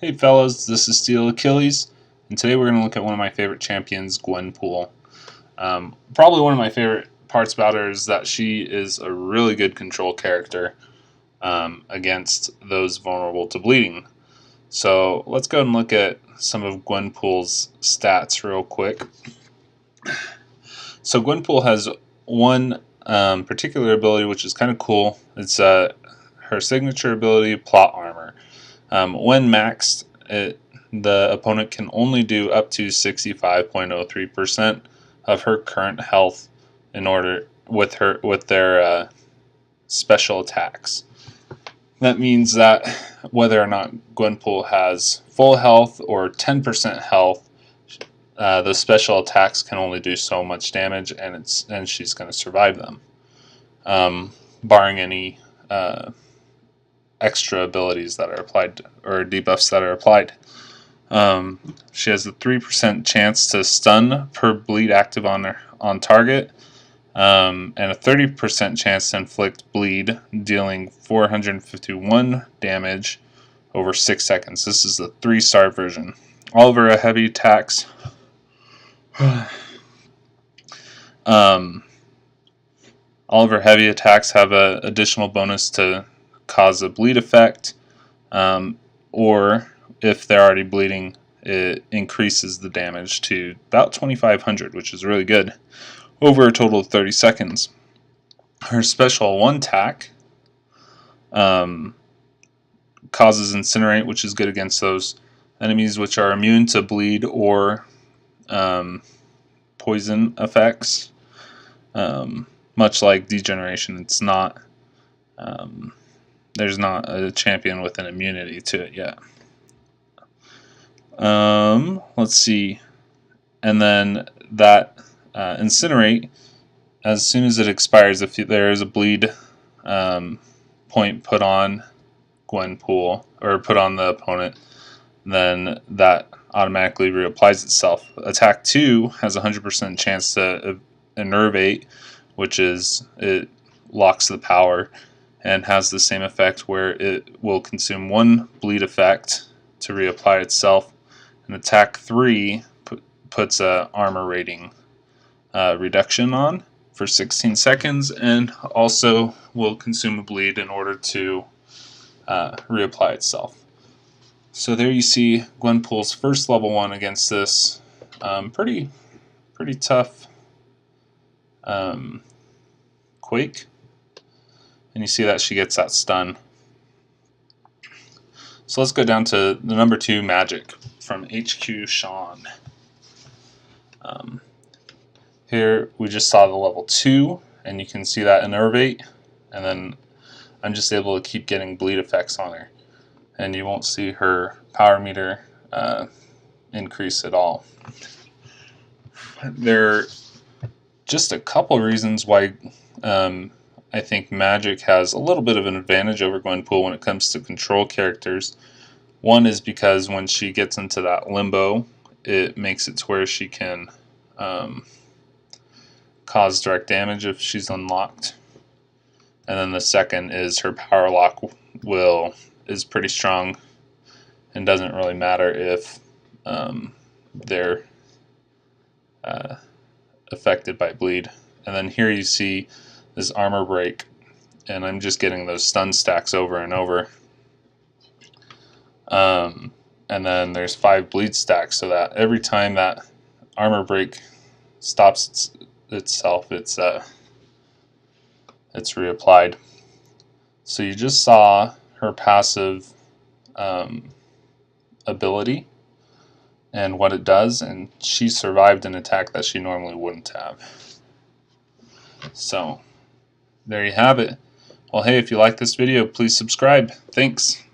Hey fellas, this is Steel Achilles, and today we're going to look at one of my favorite champions, Gwenpool. Probably one of my favorite parts about her is that she is a really good control character against those vulnerable to bleeding. So let's go and look at some of Gwenpool's stats real quick. So Gwenpool has one particular ability which is kind of cool. It's her signature ability, Plot Armor. When maxed, the opponent can only do up to 65.03% of her current health in order with their special attacks. That means that whether or not Gwenpool has full health or 10% health, the special attacks can only do so much damage, and she's going to survive them, barring any extra abilities that are applied or debuffs that are applied. She has a 3% chance to stun per bleed active on target, and a 30% chance to inflict bleed, dealing 451 damage over 6 seconds. This is the 3-star version. All of her heavy attacks have an additional bonus to cause a bleed effect, or if they're already bleeding, it increases the damage to about 2,500, which is really good, over a total of 30 seconds. Her special one attack causes Incinerate, which is good against those enemies which are immune to bleed or poison effects. Much like Degeneration, it's not there's not a champion with an immunity to it yet. Let's see. And then that Incinerate, as soon as it expires, if there is a bleed point put on Gwenpool, or put on the opponent, then that automatically reapplies itself. Attack 2 has a 100% chance to Enervate, which is it locks the power, and has the same effect where it will consume 1 bleed effect to reapply itself. And attack 3 puts a armor rating reduction on for 16 seconds, and also will consume a bleed in order to reapply itself. So there you see Gwenpool's first level 1 against this pretty tough Quake. And you see that she gets that stun. So let's go down to the number 2 Magic from HQ Sean. Here we just saw the level 2, and you can see that Enervate, and then I'm just able to keep getting bleed effects on her, and you won't see her power meter increase at all. There are just a couple reasons why I think Magic has a little bit of an advantage over Gwenpool when it comes to control characters. One is because when she gets into that limbo, it makes it to where she can cause direct damage if she's unlocked. And then the second is her power lock is pretty strong and doesn't really matter if they're affected by bleed. And then here you see this armor break, and I'm just getting those stun stacks over and over. And then there's 5 bleed stacks, so that every time that armor break stops itself, it's reapplied. So you just saw her passive ability and what it does, and she survived an attack that she normally wouldn't have. So there you have it. Well, hey, if you like this video, please subscribe. Thanks.